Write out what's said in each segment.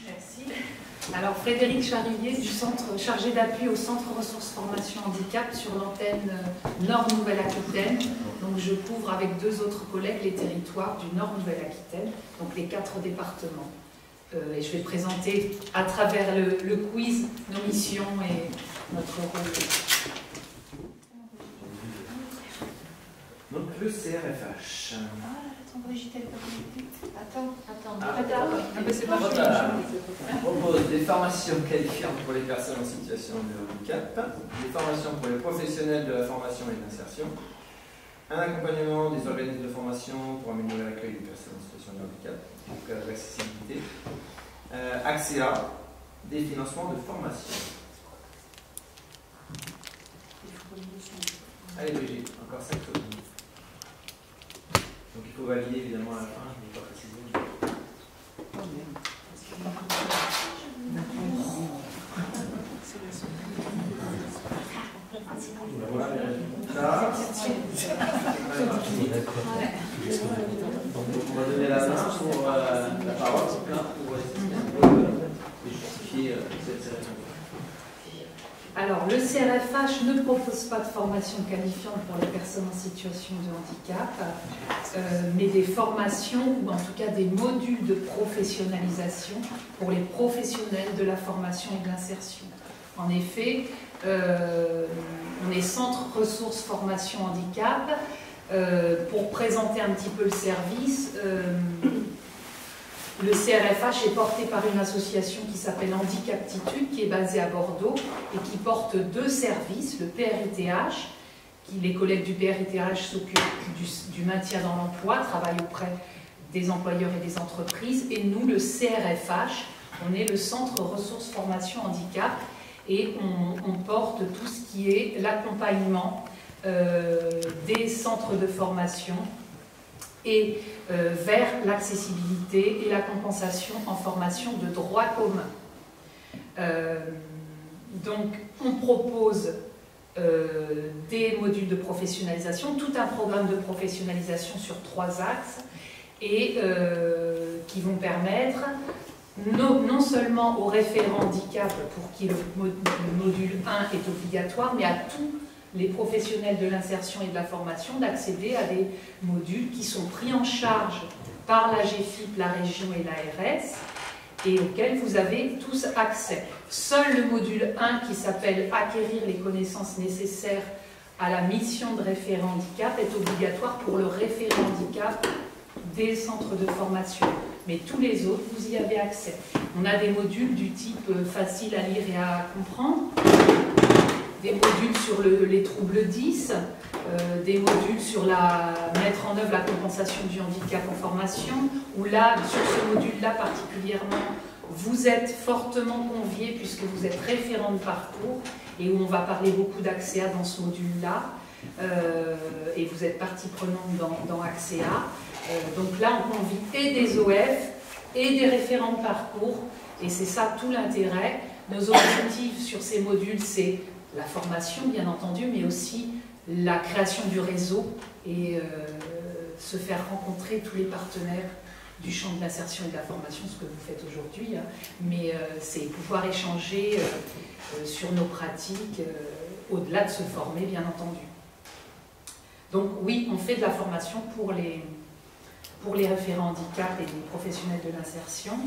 Merci. Alors Frédéric Charillier du centre chargé d'appui au Centre Ressources Formation Handicap sur l'antenne Nord Nouvelle-Aquitaine. Donc je couvre avec deux autres collègues les territoires du Nord Nouvelle-Aquitaine, donc les 4 départements. Et je vais présenter à travers le quiz nos missions et notre rôle. Donc le CRFH. Attends, Brigitte, elle est pas connectée. Attends. C'est pas On propose des formations qualifiantes pour les personnes en situation de handicap, des formations pour les professionnels de la formation et de l'insertion, un accompagnement des organismes de formation pour améliorer l'accueil des personnes en situation de handicap, donc l'accessibilité, accès à des financements de formation. Allez Brigitte, encore 5 secondes. Donc il faut valider évidemment à la fin, je ne vais pas préciser. Voilà les résultats. On va donner la main pour la parole pour justifier cette réponse. Alors, le CRFH ne propose pas de formation qualifiante pour les personnes en situation de handicap, mais des formations ou en tout cas des modules de professionnalisation pour les professionnels de la formation et de l'insertion. En effet, on est Centre Ressources Formation Handicap. Pour présenter un petit peu le service, le CRFH est porté par une association qui s'appelle Handicaptitude, qui est basée à Bordeaux et qui porte 2 services, le PRITH, les collègues du PRITH s'occupent du maintien dans l'emploi, travaillent auprès des employeurs et des entreprises, et nous, le CRFH, on est le Centre Ressources Formation Handicap, et on porte tout ce qui est l'accompagnement des centres de formation et vers l'accessibilité et la compensation en formation de droit commun. Donc, on propose des modules de professionnalisation, tout un programme de professionnalisation sur 3 axes, et qui vont permettre non seulement aux référents handicap, pour qui le module 1 est obligatoire, mais à tous les professionnels de l'insertion et de la formation d'accéder à des modules qui sont pris en charge par la GFIP, la région et l'ARS, et auxquels vous avez tous accès. Seul le module 1 qui s'appelle « Acquérir les connaissances nécessaires à la mission de référent handicap » est obligatoire pour le référent handicap des centres de formation. Mais tous les autres, vous y avez accès. On a des modules du type facile à lire et à comprendre, des modules sur les troubles 10, des modules sur mettre en œuvre la compensation du handicap en formation, où là, sur ce module-là particulièrement, vous êtes fortement conviés puisque vous êtes référent de parcours et où on va parler beaucoup d'AccéA dans ce module-là, et vous êtes partie prenante dans AccéA. Donc là, on convie et des OF et des référents de parcours, et c'est ça tout l'intérêt. Nos objectifs sur ces modules, c'est la formation, bien entendu, mais aussi la création du réseau et se faire rencontrer tous les partenaires du champ de l'insertion et de la formation, ce que vous faites aujourd'hui, hein. Mais c'est pouvoir échanger sur nos pratiques, au-delà de se former, bien entendu. Donc oui, on fait de la formation pour les référents handicap et les professionnels de l'insertion.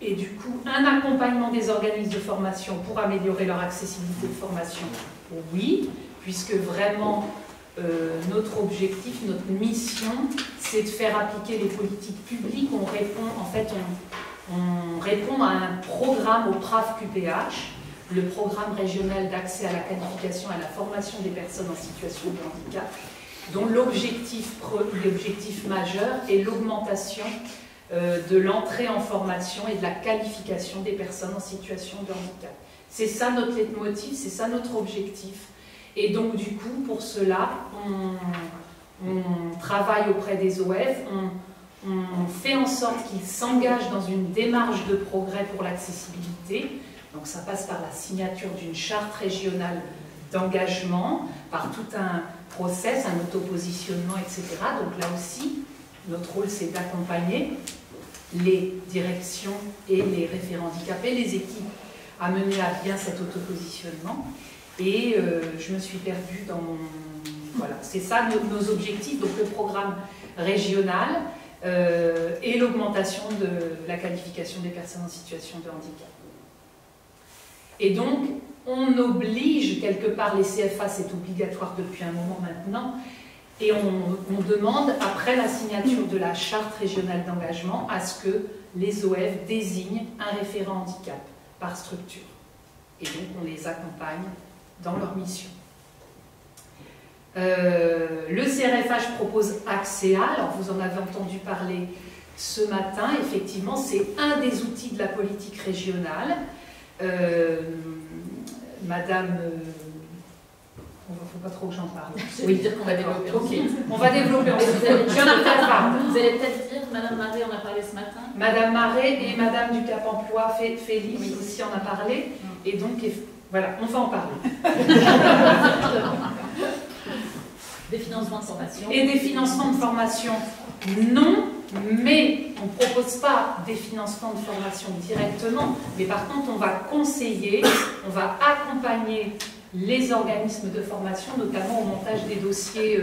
Et du coup, un accompagnement des organismes de formation pour améliorer leur accessibilité de formation, oui, puisque vraiment notre objectif, notre mission, c'est de faire appliquer les politiques publiques. On répond à un programme au PRAF-QPH, le programme régional d'accès à la qualification et à la formation des personnes en situation de handicap, dont l'objectif majeur est l'augmentation de l'entrée en formation et de la qualification des personnes en situation de handicap. C'est ça notre leitmotiv, c'est ça notre objectif. Et donc du coup, pour cela, on travaille auprès des OF, on fait en sorte qu'ils s'engagent dans une démarche de progrès pour l'accessibilité. Donc ça passe par la signature d'une charte régionale d'engagement, par tout un process, un autopositionnement, etc. Donc là aussi, notre rôle, c'est d'accompagner les directions et les référents handicapés, les équipes, à mener à bien cet autopositionnement. Et je me suis perdue dans mon... Voilà, c'est ça nos objectifs, donc le programme régional et l'augmentation de la qualification des personnes en situation de handicap. Et donc, on oblige quelque part les CFA, c'est obligatoire depuis un moment maintenant, et on demande, après la signature de la charte régionale d'engagement, à ce que les OF désignent un référent handicap par structure. Et donc, on les accompagne dans leur mission. Le CRFH propose AXEA, alors vous en avez entendu parler ce matin, effectivement, c'est un des outils de la politique régionale. Madame... il ne faut pas trop que j'en parle. Oui, dire qu'on va développer. Ok, on va développer. Vous allez peut-être dire, Madame Marais en a parlé ce matin. Madame Marais et Madame du Cap Emploi, Félix oui. Aussi en a parlé. Et donc, voilà, on va en parler. Des financements de formation. Et des financements de formation, non, mais on ne propose pas des financements de formation directement, mais par contre, on va conseiller, on va accompagner les organismes de formation, notamment au montage des dossiers,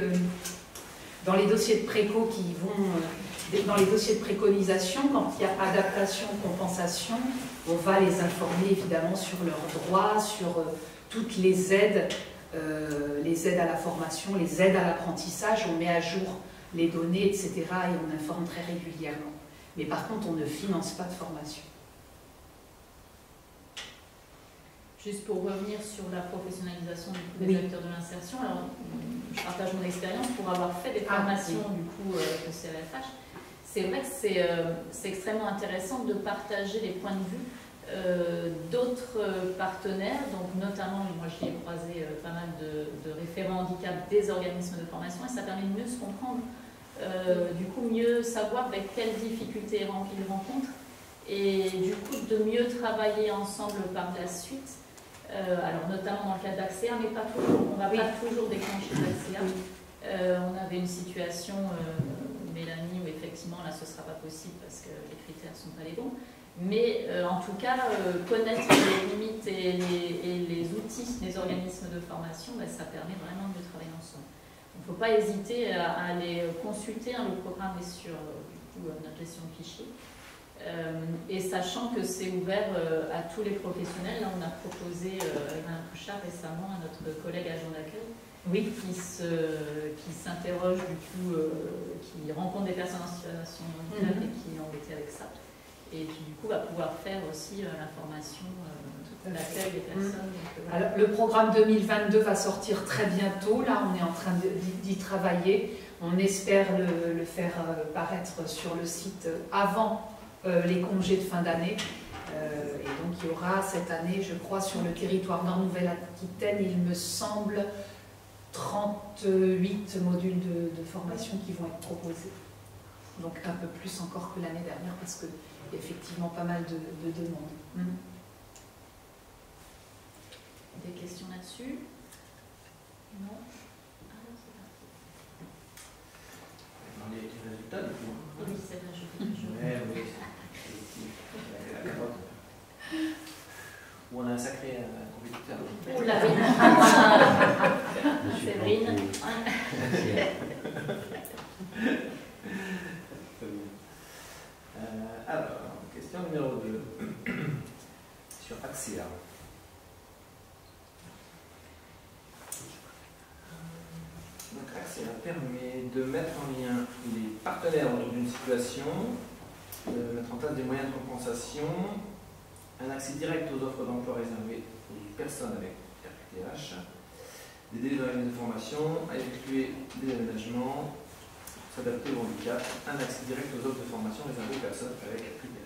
dans les dossiers de préco qui vont, dans les dossiers de préconisation, quand il y a adaptation, compensation, on va les informer évidemment sur leurs droits, sur toutes les aides à la formation, les aides à l'apprentissage, on met à jour les données, etc. et on informe très régulièrement. Mais par contre, on ne finance pas de formation. Juste pour revenir sur la professionnalisation des oui. acteurs de l'insertion, alors je partage mon expérience pour avoir fait des formations du coup au CRFH. C'est vrai que c'est extrêmement intéressant de partager les points de vue d'autres partenaires, donc notamment, moi j'y ai croisé pas mal de référents handicap des organismes de formation et ça permet de mieux se comprendre, du coup mieux savoir quelles difficultés ils rencontrent et du coup de mieux travailler ensemble par la suite. Alors notamment dans le cas d'AXEA, mais pas toujours, on ne va pas toujours déclencher l'AXEA. On avait une situation, Mélanie, où effectivement là ce ne sera pas possible parce que les critères ne sont pas les bons. Mais en tout cas, connaître les limites et les outils des organismes de formation, ça permet vraiment de travailler ensemble. Il ne faut pas hésiter à aller consulter, le programme est sur du coup, notre gestion de fichiers. Et sachant que c'est ouvert à tous les professionnels, là on a proposé un Pouchard récemment à notre collègue agent d'accueil, oui, qui s'interroge du coup, qui rencontre des personnes en situation de handicap et qui est embêté avec ça. Et qui du coup va pouvoir faire aussi l'information, l'accueil des personnes. Donc, alors, le programme 2022 va sortir très bientôt, là on est en train d'y travailler. On espère le faire paraître sur le site avant les congés de fin d'année. Et donc il y aura cette année, je crois, sur le territoire Nord-Nouvelle-Aquitaine, il me semble, 38 modules de formation qui vont être proposés. Donc un peu plus encore que l'année dernière parce que effectivement pas mal de demandes. Des questions là-dessus? Non? Dans les résultats, du coup. Oui, c'est vrai, je oui. La carotte. Où on a un sacré compétiteur. Oh là, Séverine. Alors, question numéro 2 sur AXEA. Donc AXEA permet de mettre en lien les partenaires autour d'une situation, de mettre en place des moyens de compensation, un accès direct aux offres d'emploi réservées aux personnes avec RQTH, des délais de formation, à effectuer des aménagements, s'adapter au handicap, un accès direct aux offres de formation réservées aux personnes avec RQTH.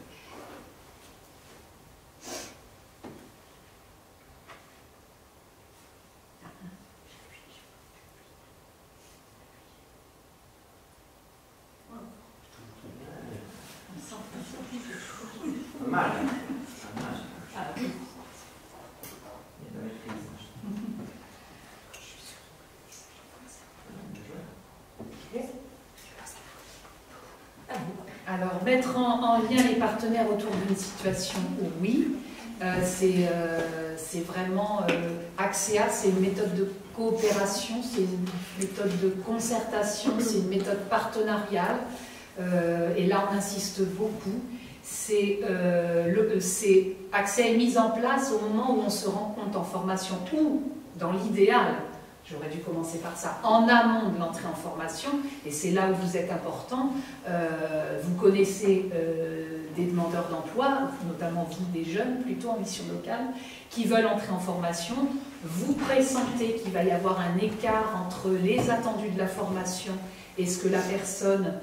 Mal. Ah, oui. Il y a de la maîtrise. Alors mettre en lien les partenaires autour d'une situation, oui. C'est vraiment Axéa, c'est une méthode de coopération, c'est une méthode de concertation, c'est une méthode partenariale. Et là, on insiste beaucoup. Axéa est mise en place au moment où on se rend compte en formation, ou dans l'idéal, j'aurais dû commencer par ça, en amont de l'entrée en formation, et c'est là où vous êtes important. Vous connaissez des demandeurs d'emploi, notamment vous, des jeunes, plutôt en mission locale, qui veulent entrer en formation. Vous pressentez qu'il va y avoir un écart entre les attendus de la formation et ce que la personne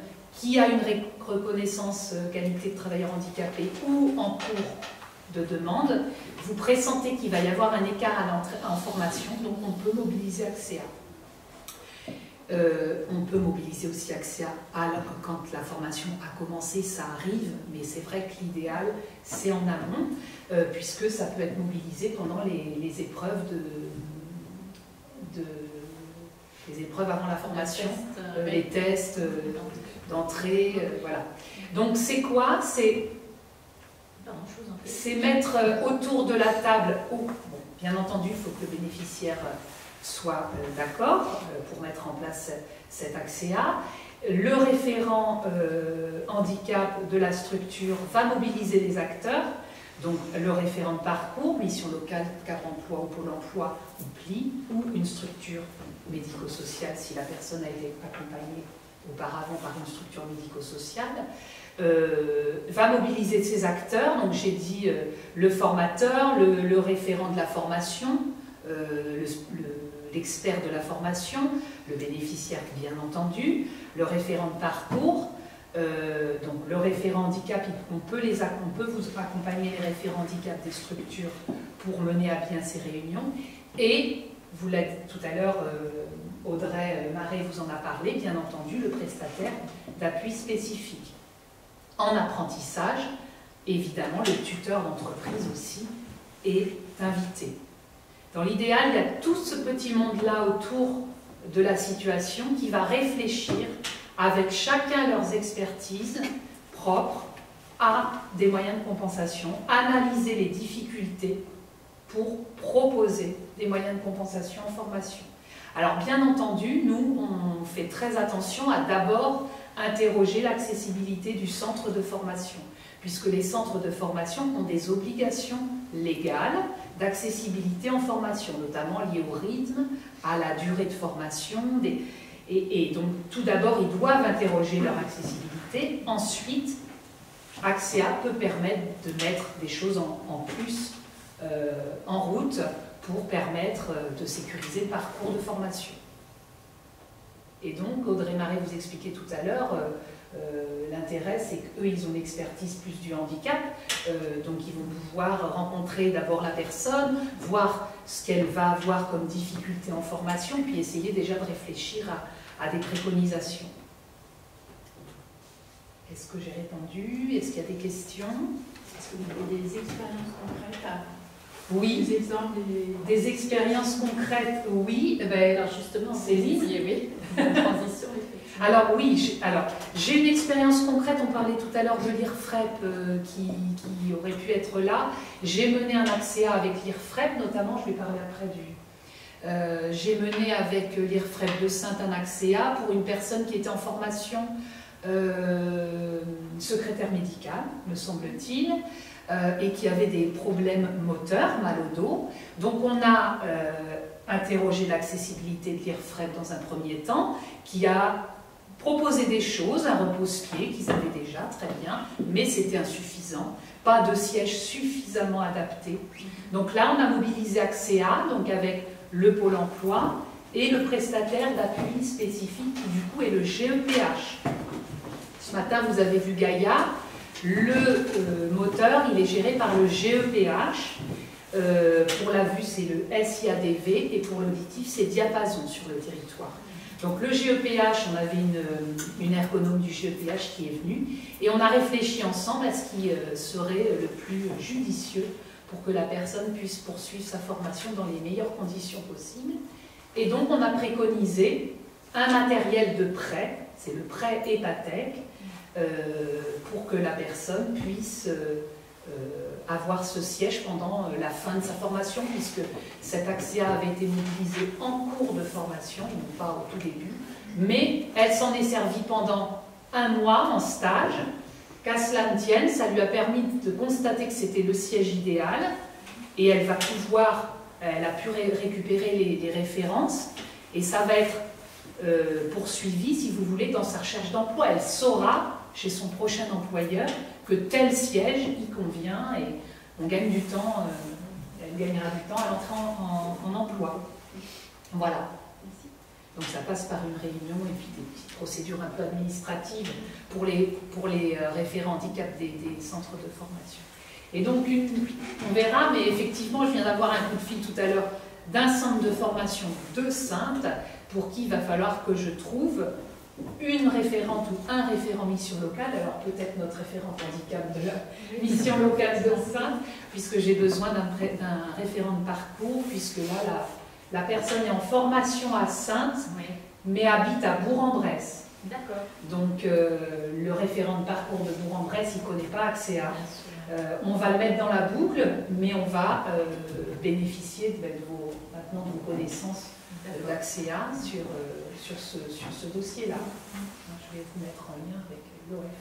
qui a une reconnaissance qualité de travailleur handicapé ou en cours de demande, vous pressentez qu'il va y avoir un écart à l'entrée en formation, donc on peut mobiliser Axéa. On peut mobiliser aussi Axéa quand la formation a commencé, ça arrive, mais c'est vrai que l'idéal, c'est en amont, puisque ça peut être mobilisé pendant les épreuves les épreuves avant la formation, les tests d'entrée, voilà. Donc c'est quoi? C'est mettre autour de la table, bon, bien entendu, il faut que le bénéficiaire soit d'accord pour mettre en place cet Axéa. Le référent handicap de la structure va mobiliser les acteurs, donc le référent de parcours, mission locale, Cap emploi ou Pôle emploi, ou PLI, ou une structure médico-sociale si la personne a été accompagnée auparavant par une structure médico-sociale, va mobiliser ses acteurs, donc j'ai dit le formateur, le référent de la formation, l'expert de la formation, le bénéficiaire bien entendu, le référent de parcours, donc le référent handicap, on peut vous accompagner les référents handicap des structures pour mener à bien ces réunions, et vous l'avez dit tout à l'heure, Audrey Marais vous en a parlé, bien entendu, le prestataire d'appui spécifique. En apprentissage, évidemment, le tuteur d'entreprise aussi est invité. Dans l'idéal, il y a tout ce petit monde-là autour de la situation qui va réfléchir avec chacun leurs expertises propres à des moyens de compensation, analyser les difficultés pour proposer des moyens de compensation en formation. Alors bien entendu, nous, on fait très attention à d'abord interroger l'accessibilité du centre de formation, puisque les centres de formation ont des obligations légales d'accessibilité en formation, notamment liées au rythme, à la durée de formation, et donc tout d'abord, ils doivent interroger leur accessibilité. Ensuite, Axéa peut permettre de mettre des choses en plus en route pour permettre de sécuriser le parcours de formation. Et donc, Audrey Marais vous expliquait tout à l'heure, l'intérêt, c'est qu'eux, ils ont l'expertise plus du handicap, donc ils vont pouvoir rencontrer d'abord la personne, voir ce qu'elle va avoir comme difficulté en formation, puis essayer déjà de réfléchir à des préconisations. Est-ce que j'ai répondu? Est-ce qu'il y a des questions? Est-ce que vous avez des expériences concrètes à... Oui, des exemples, des expériences concrètes, oui. Ben, alors justement, c'est lié, oui. La transition, alors oui, j'ai une expérience concrète, on parlait tout à l'heure de l'IRFREP qui aurait pu être là. J'ai mené un Axéa avec l'IRFREP, notamment, je vais parler après du... j'ai mené avec l'IRFREP de Saintes un Axéa pour une personne qui était en formation secrétaire médicale, me semble-t-il, et qui avait des problèmes moteurs, mal au dos. Donc on a interrogé l'accessibilité de l'IRFREP dans un premier temps, qui a proposé des choses, un repose-pied qu'ils avaient déjà, très bien, mais c'était insuffisant, pas de siège suffisamment adapté. Donc là on a mobilisé Axéa, donc avec le Pôle emploi et le prestataire d'appui spécifique qui du coup est le GEPH. Ce matin vous avez vu Gaïa. Le moteur, il est géré par le GEPH. Pour la vue, c'est le SIADV et pour l'auditif, c'est Diapason sur le territoire. Donc le GEPH, on avait une ergonome du GEPH qui est venue et on a réfléchi ensemble à ce qui serait le plus judicieux pour que la personne puisse poursuivre sa formation dans les meilleures conditions possibles. Et donc on a préconisé un matériel de prêt, c'est le prêt Epatec, pour que la personne puisse avoir ce siège pendant la fin de sa formation, puisque cet AXEA avait été mobilisé en cours de formation, non pas au tout début, mais elle s'en est servie pendant 1 mois en stage. Qu'à cela ne tienne, ça lui a permis de constater que c'était le siège idéal, et elle va pouvoir, elle a pu récupérer les références, et ça va être poursuivi, si vous voulez, dans sa recherche d'emploi. Elle saura, chez son prochain employeur, que tel siège y convient, et on gagne du temps, elle gagnera du temps à l'entrée en emploi. Voilà. Donc ça passe par une réunion et puis des petites procédures un peu administratives pour les référents handicap des centres de formation. Et donc on verra, mais effectivement je viens d'avoir un coup de fil tout à l'heure d'un centre de formation de Saintes pour qui il va falloir que je trouve une référente ou un référent mission locale, alors peut-être notre référente handicap de la mission locale de Saintes, puisque j'ai besoin d'un référent de parcours, puisque là la personne est en formation à Saintes, Oui. mais habite à Bourg-en-Bresse. D'accord. Donc le référent de parcours de Bourg-en-Bresse, il ne connaît pas AXEA. On va le mettre dans la boucle, mais on va bénéficier maintenant de vos connaissances d'AXEA sur ce dossier-là. Je vais vous mettre en lien avec l'OREF.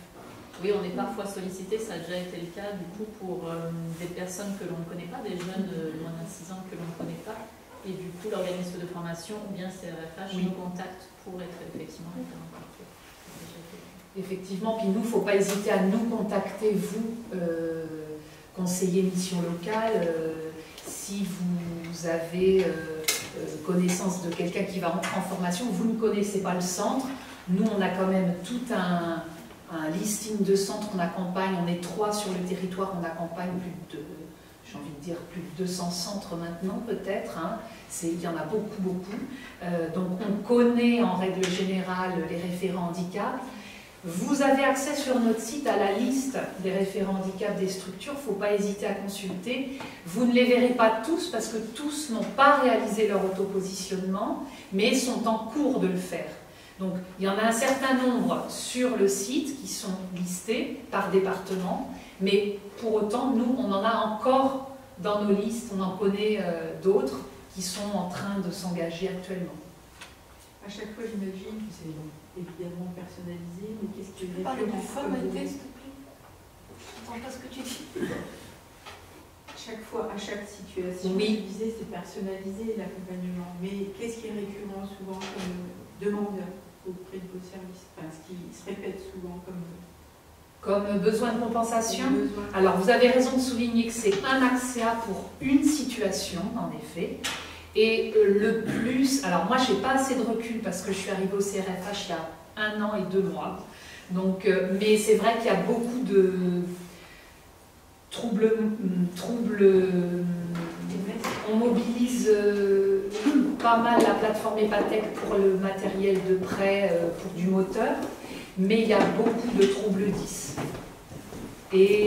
Oui, on est parfois sollicité, ça a déjà été le cas du coup pour des personnes que l'on ne connaît pas, des jeunes de moins de 6 ans que l'on ne connaît pas. Et du coup, l'organisme de formation ou bien CRFH nous contacte pour être effectivement référent. Effectivement, puis nous, il ne faut pas hésiter à nous contacter, vous, conseiller mission locale, si vous avez connaissance de quelqu'un qui va rentrer en formation, vous ne connaissez pas le centre. Nous, on a quand même tout un listing de centres qu'on accompagne. On est 3 sur le territoire, on accompagne plus de, j'ai envie de dire, plus de 200 centres maintenant, peut-être. Hein. Il y en a beaucoup, beaucoup. Donc, on connaît en règle générale les référents handicap. Vous avez accès sur notre site à la liste des référents handicap des structures, il ne faut pas hésiter à consulter. Vous ne les verrez pas tous parce que tous n'ont pas réalisé leur autopositionnement, mais sont en cours de le faire. Donc il y en a un certain nombre sur le site qui sont listés par département, mais pour autant, nous, on en a encore dans nos listes, on en connaît d'autres qui sont en train de s'engager actuellement. À chaque fois, j'imagine que c'est évidemment personnalisé, mais qu'est-ce qui est Parle référent plus fort, Mathilde, s'il te plaît. Je n'entends pas ce que tu dis. Chaque fois, à chaque situation, Oui. tu disais c'est personnalisé l'accompagnement, mais qu'est-ce qui est récurrent souvent comme demande auprès de vos services, enfin, ce qui se répète souvent comme Besoin de compensation. besoin. Alors vous avez raison de souligner que c'est un AXEA pour une situation, en effet. Et le plus, alors moi je n'ai pas assez de recul parce que je suis arrivée au CRFH il y a 1 an et 2 mois. Donc, mais c'est vrai qu'il y a beaucoup de troubles. On mobilise pas mal la plateforme EPATEC pour le matériel de prêt pour du moteur, mais il y a beaucoup de troubles 10. Et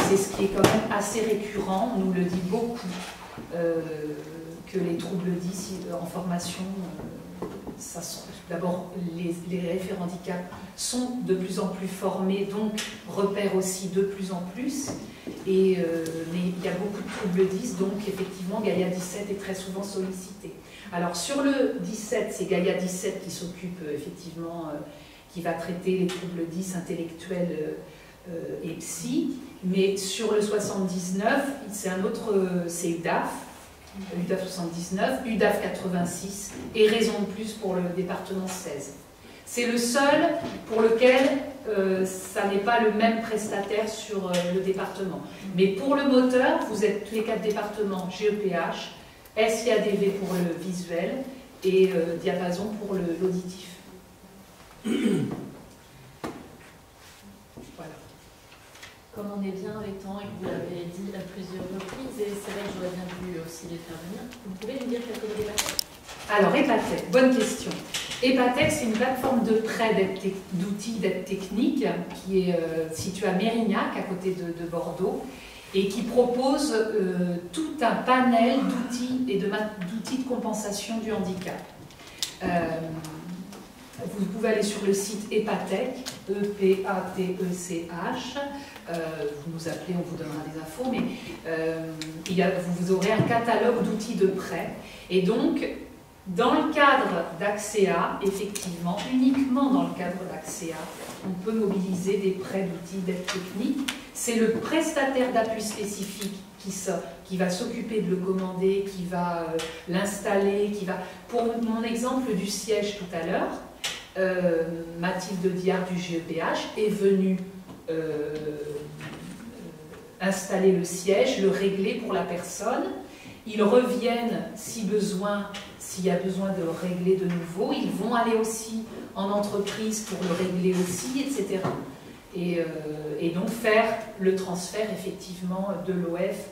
c'est ce qui est quand même assez récurrent, on nous le dit beaucoup. Que les troubles 10 en formation, d'abord les référents handicap sont de plus en plus formés, donc repèrent aussi de plus en plus, mais il y a beaucoup de troubles 10, donc effectivement Gaïa 17 est très souvent sollicité. Alors sur le 17, c'est Gaïa 17 qui s'occupe effectivement, qui va traiter les troubles 10 intellectuels et psy, mais sur le 79, c'est un autre, c'est UDAF 79, UDAF 86 et raison de plus pour le département 16. C'est le seul pour lequel ça n'est pas le même prestataire sur le département. Mais pour le moteur, vous êtes tous les 4 départements GEPH, SIADV pour le visuel et diapason pour l'auditif. Voilà. Comme on est bien avec temps et que vous l'avez dit à plusieurs reprises, et c'est vrai que j'aurais bien pu aussi les faire venir, vous pouvez nous dire quelque chose d'EPATEC? Alors, EPATEC, bonne question. EPATEC, c'est une plateforme de prêt d'outils d'aide technique qui est située à Mérignac, à côté de Bordeaux, et qui propose tout un panel d'outils et d'outils de compensation du handicap. Vous pouvez aller sur le site EPATEC, E-P-A-T-E-C-H. Vous nous appelez, on vous donnera des infos, mais vous aurez un catalogue d'outils de prêt. Et donc, dans le cadre d'AXEA, effectivement, uniquement dans le cadre d'AXEA, on peut mobiliser des prêts d'outils d'aide technique. C'est le prestataire d'appui spécifique qui va s'occuper de le commander, qui va l'installer, qui va... Pour mon exemple du siège tout à l'heure, Mathilde Diard du GEPH est venue installer le siège, le régler pour la personne. Ils reviennent si besoin, s'il y a besoin de régler de nouveau. Ils vont aller aussi en entreprise pour le régler aussi, etc. Et donc faire le transfert effectivement de l'OF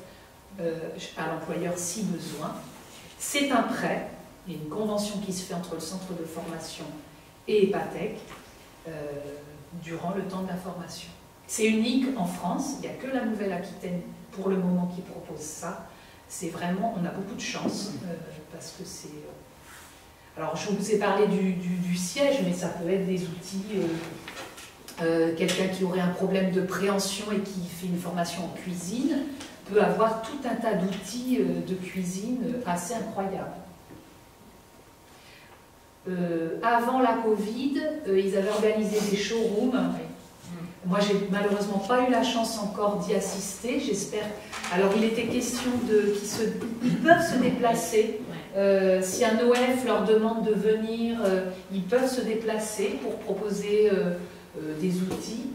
à l'employeur si besoin. C'est un prêt, il y a une convention qui se fait entre le centre de formation et EPATEC durant le temps de la formation. C'est unique en France, il n'y a que la Nouvelle-Aquitaine pour le moment qui propose ça. C'est vraiment, on a beaucoup de chance parce que c'est... Alors je vous ai parlé du siège, mais ça peut être des outils... quelqu'un qui aurait un problème de préhension et qui fait une formation en cuisine peut avoir tout un tas d'outils de cuisine assez incroyables. Avant la Covid, ils avaient organisé des showrooms. Moi, j'ai malheureusement pas eu la chance encore d'y assister, j'espère. Alors, il était question qu'ils peuvent se déplacer. Si un OF leur demande de venir, ils peuvent se déplacer pour proposer des outils.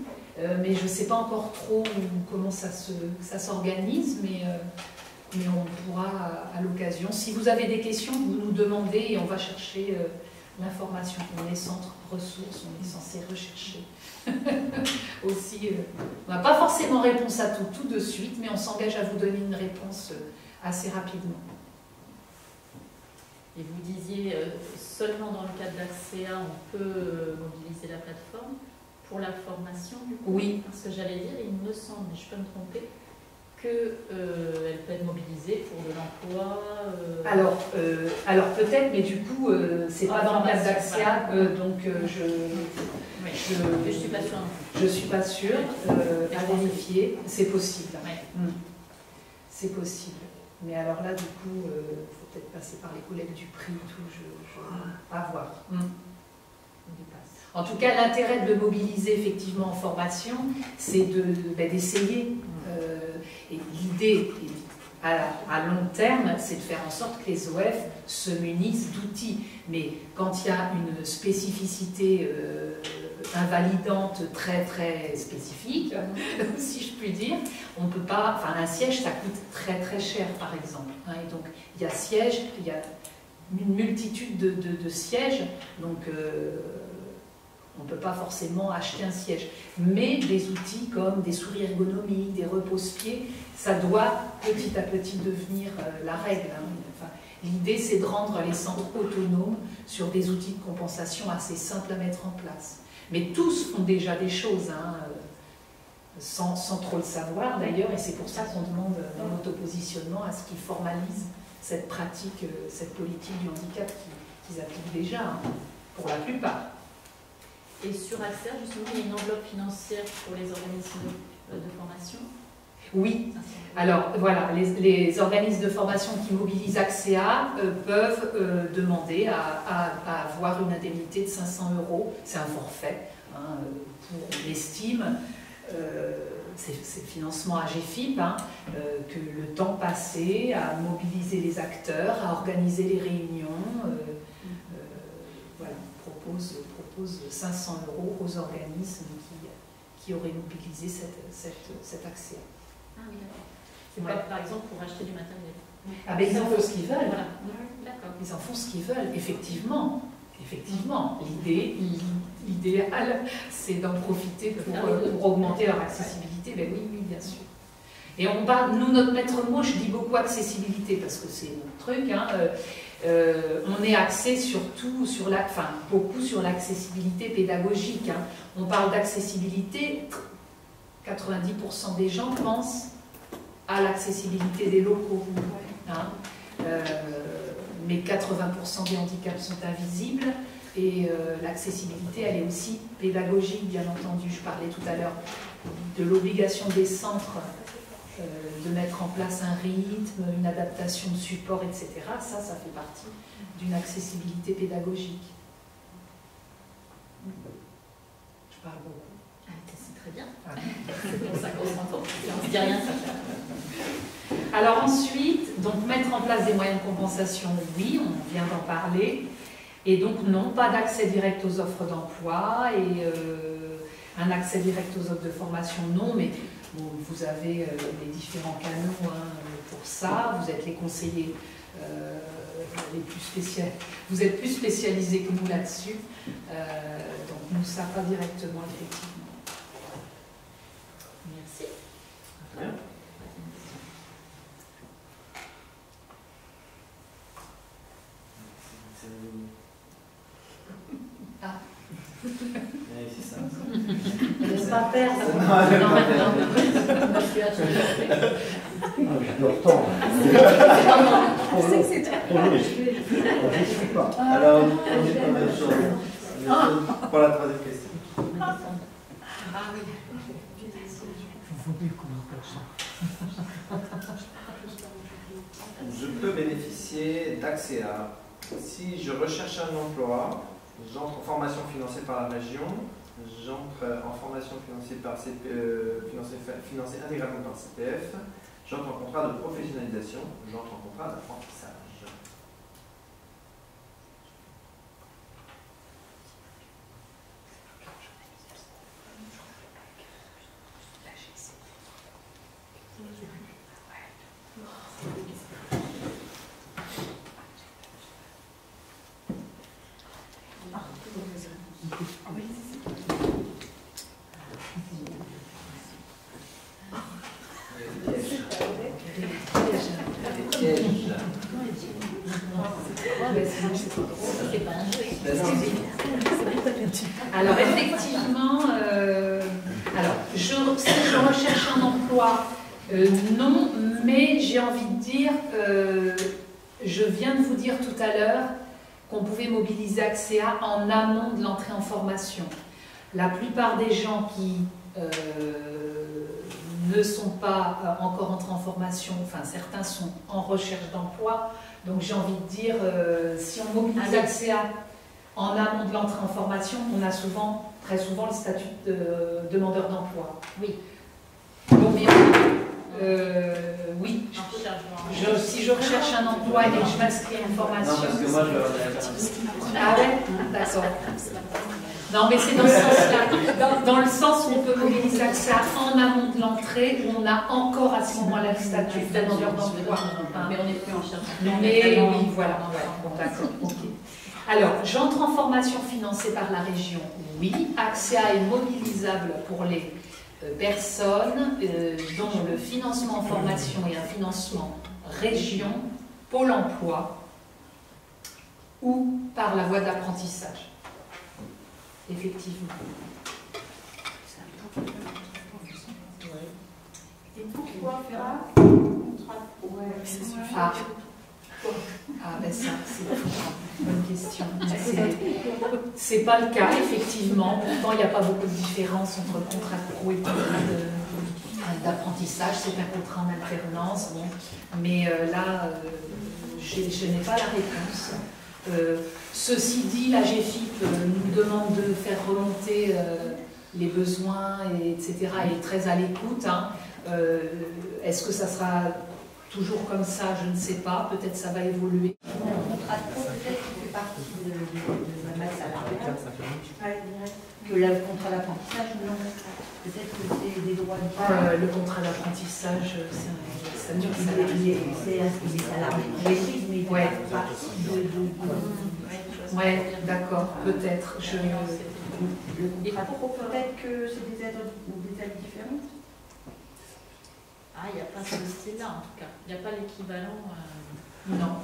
Mais je ne sais pas encore trop comment ça s'organise, mais on pourra à l'occasion. Si vous avez des questions, vous nous demandez et on va chercher l'information. On est centre ressources, on est censé rechercher. Aussi, on n'a pas forcément réponse à tout de suite, mais on s'engage à vous donner une réponse assez rapidement. Et vous disiez, seulement dans le cadre d'AXEA, on peut mobiliser la plateforme pour la formation, du coup. Oui. Parce que j'allais dire, il me semble, mais je peux me tromper, qu'elle peut être mobilisée pour de l'emploi. Alors peut-être, mais du coup, c'est pas dans le cadre d'AXEA, donc je suis pas sûre. Je suis pas sûre, à vérifier. C'est possible. Ouais. C'est possible. Mais alors là, du coup, il faut peut-être passer par les collègues du prix, tout, à voir. En tout cas, l'intérêt de le mobiliser effectivement en formation, c'est d'essayer. Et l'idée, à long terme, c'est de faire en sorte que les OF se munissent d'outils. Mais quand il y a une spécificité invalidante très très spécifique, si je puis dire, on peut pas. Enfin, un siège, ça coûte très très cher, par exemple. Et donc, il y a siège, il y a une multitude de sièges, donc on ne peut pas forcément acheter un siège. Mais des outils comme des souris ergonomiques, des repose-pieds, ça doit petit à petit devenir la règle. Enfin, l'idée, c'est de rendre les centres autonomes sur des outils de compensation assez simples à mettre en place. Mais tous font déjà des choses, sans trop le savoir d'ailleurs, et c'est pour ça qu'on demande dans notre positionnement à ce qu'ils formalisent cette pratique, cette politique du handicap qu'ils appliquent déjà, pour la plupart. Et sur AXEA, justement, il y a une enveloppe financière pour les organismes de formation. Oui, alors voilà, les organismes de formation qui mobilisent AXEA peuvent demander à avoir une indemnité de 500 €. C'est un forfait, pour l'estime. C'est le financement AGFIP, que le temps passé à mobiliser les acteurs, à organiser les réunions, voilà, propose 500 € aux organismes qui auraient mobilisé cet AXEA. Ah oui, d'accord. C'est pas, par exemple, pour acheter du matériel. Ah ben ils en font ce qu'ils veulent. Voilà. D'accord. Ils en font ce qu'ils veulent, effectivement. Effectivement, l'idéal, c'est d'en profiter pour augmenter leur accessibilité. Ben oui, bien sûr. Et on parle, nous, notre maître mot, je dis beaucoup accessibilité parce que c'est notre truc. On est axé surtout sur beaucoup sur l'accessibilité pédagogique. On parle d'accessibilité, 90% des gens pensent à l'accessibilité des locaux. Mais 80% des handicaps sont invisibles. Et l'accessibilité, elle est aussi pédagogique, bien entendu. Je parlais tout à l'heure de l'obligation des centres de mettre en place un rythme, une adaptation de support, etc. Ça fait partie d'une accessibilité pédagogique. Je parle beaucoup. C'est très bien. C'est pour ça qu'on s'entend. Si on ne se dit rien, ça fait. Alors ensuite, donc mettre en place des moyens de compensation, oui, on vient d'en parler. Et donc non, pas d'accès direct aux offres d'emploi et un accès direct aux offres de formation, non, mais bon, vous avez les différents canaux pour ça. Vous êtes les conseillers les plus spécialisés. Vous êtes plus spécialisés que nous là-dessus. Donc nous, ça pas directement, effectivement. Merci. Bien. Ah. Oui, c'est ça. Elle ne pas perdre. Non, elle va pas perdre. Je dois reprendre. Je sais que c'est toi. Je ne suis pas. Alors, on est pas mal chose. Pour la troisième question. Ah oui. Je peux bénéficier d'accès à, si je recherche un emploi, j'entre en formation financée par la région, j'entre en formation financée financée intégralement par CPF, j'entre en contrat de professionnalisation, j'entre en contrat d'apprentissage. Alors effectivement, si je recherche un emploi, non, mais j'ai envie de dire, je viens de vous dire tout à l'heure qu'on pouvait mobiliser AXEA en amont de l'entrée en formation. La plupart des gens qui ne sont pas encore entrés en formation, enfin certains sont en recherche d'emploi, donc j'ai envie de dire, si on mobilise AXEA en amont de l'entrée en formation, on a très souvent le statut de demandeur d'emploi. Oui. Bon, mais oui. Si je recherche un emploi et que je m'inscris à une formation... Non, parce que moi, je vais Ah ouais? D'accord. Non, mais c'est dans ce sens-là. Dans le sens où on peut mobiliser AXEA en amont de l'entrée, où on a encore à ce moment-là le statut de demandeur d'emploi. Mais on n'est plus en charge. Mais oui, voilà. Bon, d'accord. Ok. Alors, j'entre en formation financée par la région, oui. AXEA est mobilisable pour les personnes dont le financement en formation est un financement région, Pôle emploi ou par la voie d'apprentissage. Effectivement. Et pourquoi faire un contrat? Ben ça, c'est une bonne question. C'est pas le cas, effectivement. Pourtant, il n'y a pas beaucoup de différence entre le contrat de pro et le contrat d'apprentissage. C'est un contrat en alternance. Bon. Mais là, je n'ai pas la réponse. Ceci dit, la GFIP nous demande de faire remonter les besoins, etc. Et est très à l'écoute. Hein. Est-ce que ça sera toujours comme ça? Je ne sais pas. Peut-être ça va évoluer. Le contrat de pro, peut-être qu'il fait partie de la masse salariale. Que le contrat d'apprentissage, non. Peut-être que c'est des droits de le contrat d'apprentissage, c'est un statut c'est salarié. des salariés. Mais il Ouais. fait partie de... Ouais, d'accord, peut-être. Le contrat pro, peut-être que c'est des aides différentes. Ah, il n'y a pas ce style-là en tout cas. Il n'y a pas l'équivalent. Non.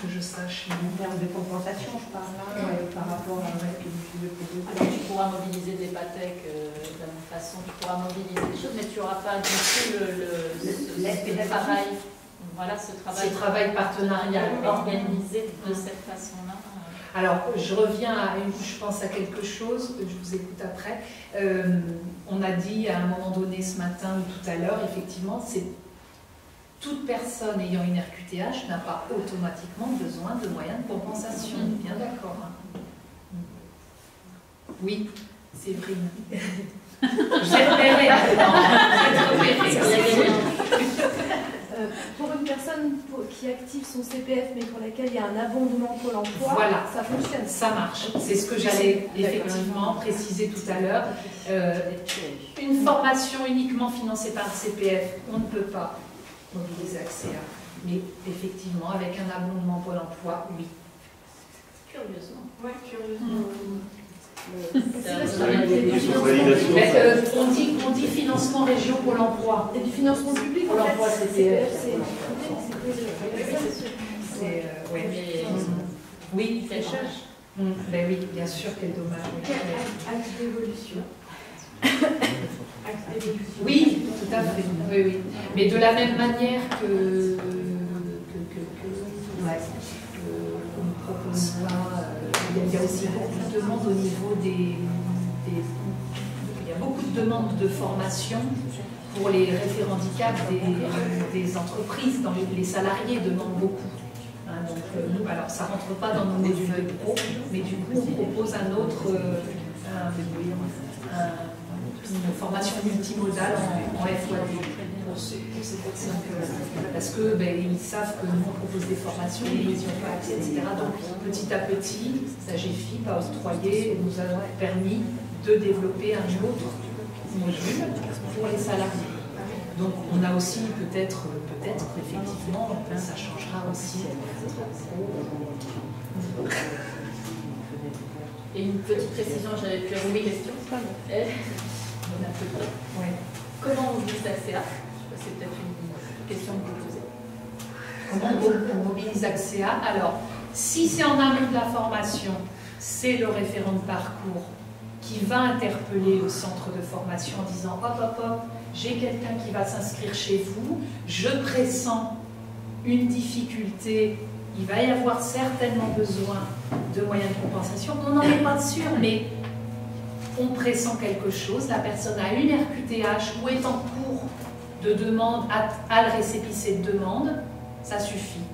Que je sache. En termes de compensation, je parle là, par rapport à ce que vous proposez. Alors tu pourras mobiliser des PATEC de la même façon, tu pourras mobiliser des choses, mais tu n'auras pas du tout le travail. Voilà, ce travail partenarial organisé de cette façon-là. Alors, je reviens je pense à quelque chose, je vous écoute après. On a dit à un moment donné ce matin ou tout à l'heure, effectivement, c'est toute personne ayant une RQTH n'a pas automatiquement besoin de moyens de compensation. Bien d'accord. Hein. Oui, Séverine. J'ai repéré Pour une personne qui active son CPF mais pour laquelle il y a un abondement Pôle emploi, voilà, ça fonctionne. Ça marche. C'est ce que j'allais effectivement préciser tout à l'heure. Une formation uniquement financée par le CPF, on ne peut pas mobiliser accès à. Mais effectivement, avec un abondement Pôle emploi, oui. Curieusement. Oui, curieusement. On dit financement région Pôle emploi. Et du financement public, Pôle emploi, CPF. Oui, ben oui, bien sûr, quel dommage. Axe d'évolution. Oui, tout à fait. Oui, oui. Mais de la même manière que on ne propose pas, il y a aussi beaucoup de demandes au niveau il y a beaucoup de demandes de formation pour les référents handicap des entreprises, dans les salariés demandent beaucoup. Hein, donc nous, alors ça ne rentre pas dans nos modules de pro, mais du coup on propose une formation multimodale en FOD pour ces personnes, parce que ils savent que nous on propose des formations, ils n'y ont pas accès, etc. Donc petit à petit, la GFIP a octroyé, nous a permis de développer un autre module pour les salariés. Donc on a aussi peut-être effectivement, ça changera aussi. Et une petite précision, j'avais plus une question. Comment on mobilise accès à? C'est peut-être une question que vous posez. Comment on mobilise accès à? Alors, si c'est en amont de la formation, c'est le référent de parcours qui va interpeller le centre de formation en disant hop, hop, hop, j'ai quelqu'un qui va s'inscrire chez vous, je pressens une difficulté, il va y avoir certainement besoin de moyens de compensation. On n'en est pas sûr, mais on pressent quelque chose, la personne a une RQTH ou est en cours de demande, a le récépissé de demande, ça suffit.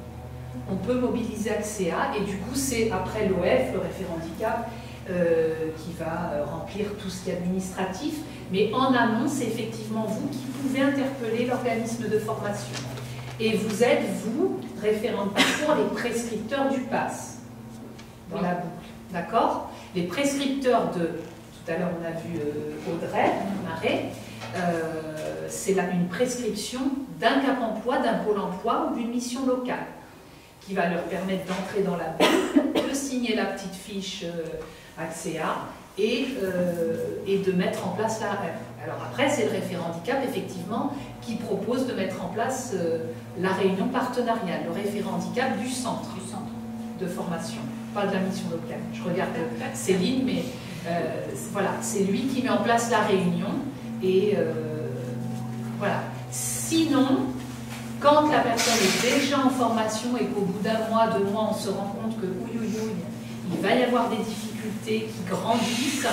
On peut mobiliser accès à, et du coup c'est après l'OF, le référent handicap, qui va remplir tout ce qui est administratif, mais en amont, c'est effectivement vous qui pouvez interpeller l'organisme de formation. Et vous êtes, vous, référent de parcours, les prescripteurs du PASS, dans la boucle, d'accord? Les prescripteurs de, tout à l'heure on a vu Audrey Marais, c'est une prescription d'un cap emploi, d'un pôle emploi ou d'une mission locale, qui va leur permettre d'entrer dans la boucle, de signer la petite fiche accès à et de mettre en place la REF. Alors après, c'est le référent handicap, effectivement, qui propose de mettre en place la réunion partenariale, le référent handicap du centre de formation, pas de la mission locale. Je regarde Céline, mais voilà, c'est lui qui met en place la réunion et voilà. Sinon, quand la personne est déjà en formation et qu'au bout d'un mois, 2 mois, on se rend compte que il va y avoir des difficultés qui grandissent,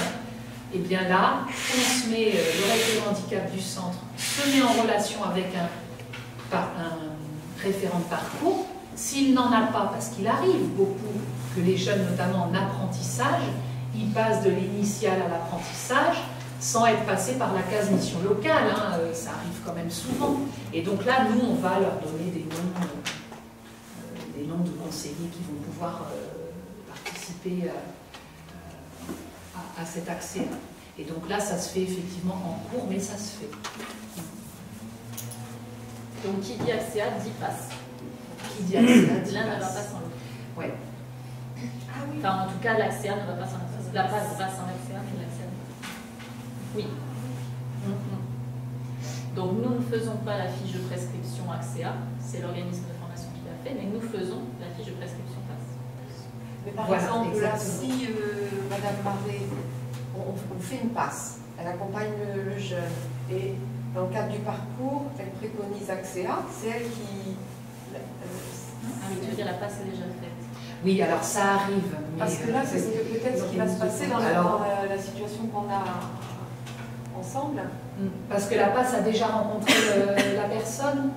et bien là, on se met, le référent handicap du centre se met en relation avec un référent de parcours. S'il n'en a pas, parce qu'il arrive beaucoup que les jeunes, notamment en apprentissage, ils passent de l'initial à l'apprentissage sans être passés par la case mission locale, hein, ça arrive quand même souvent. Et donc là, nous, on va leur donner des noms de conseillers qui vont pouvoir participer à cet accès. Et donc là, ça se fait effectivement en cours, mais ça se fait. Donc qui dit accès à dit passe. Qui dit accès à dit l'un ne va passe. pas sans l'autre. Ouais. Ah oui. Enfin, en tout cas, l'accès à ne va pas sans l'accès à. La passe va sans l'accès à, mais l'accès à. Oui. Donc nous ne faisons pas la fiche de prescription accès à, c'est l'organisme de formation qui l'a fait, mais nous faisons la fiche de prescription passe. Mais par Voilà, exemple, là, exactement. si Madame Marais, on fait une passe, elle accompagne le jeune, et dans le cadre du parcours, elle préconise accès à, c'est elle qui... Ah oui, tu veux dire la passe est déjà faite. Oui, alors ça arrive. Parce que là, c'est peut-être ce qui va se passer dans la situation qu'on a ensemble. Parce que la PAS a déjà rencontré la personne.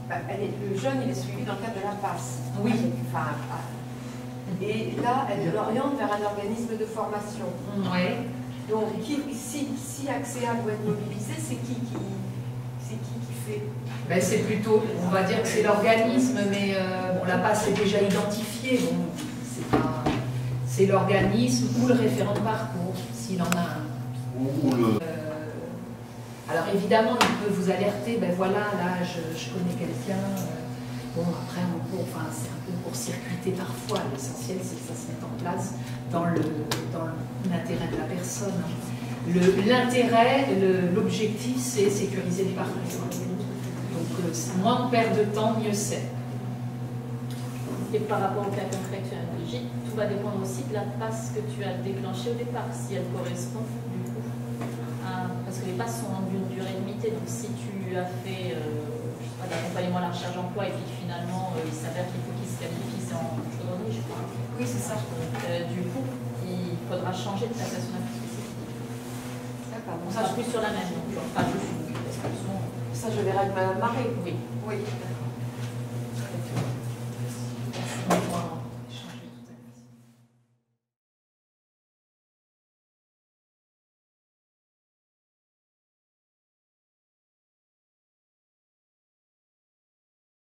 Le jeune, il est suivi dans le cadre de la PAS. Oui. Enfin, et là, elle l'oriente vers un organisme de formation. Oui. Donc, si Axéa doit être mobilisé, c'est qui fait? Ben, c'est plutôt, on va dire que c'est l'organisme, mais bon, la PAS est déjà identifiée. Bon, c'est l'organisme ou le référent de parcours, s'il en a un. Alors évidemment, il peut vous alerter, ben voilà, là je connais quelqu'un. Bon, après, c'est un peu pour circuiter parfois. L'essentiel, c'est que ça se mette en place dans l'intérêt de la personne. L'intérêt, l'objectif, c'est sécuriser le parcours. Donc, moins on perd de temps, mieux c'est. Et par rapport au cas concret que tu as Brigitte, tout va dépendre aussi de la passe que tu as déclenchée au départ, si elle correspond du coup parce que les passes sont en d'une durée limitée. Donc si tu as fait d'accompagnement à la recherche d'emploi et puis finalement il s'avère qu'il faut qu'il se qualifie, c'est en chaudronnerie, je crois. Oui, c'est ça. Du coup, il faudra changer de prestation spécifique. D'accord. Donc ça, je suis sur la même. Donc, pas juste une prestation. Ça, je verrai avec Mme Marais. Oui. Oui, d'accord.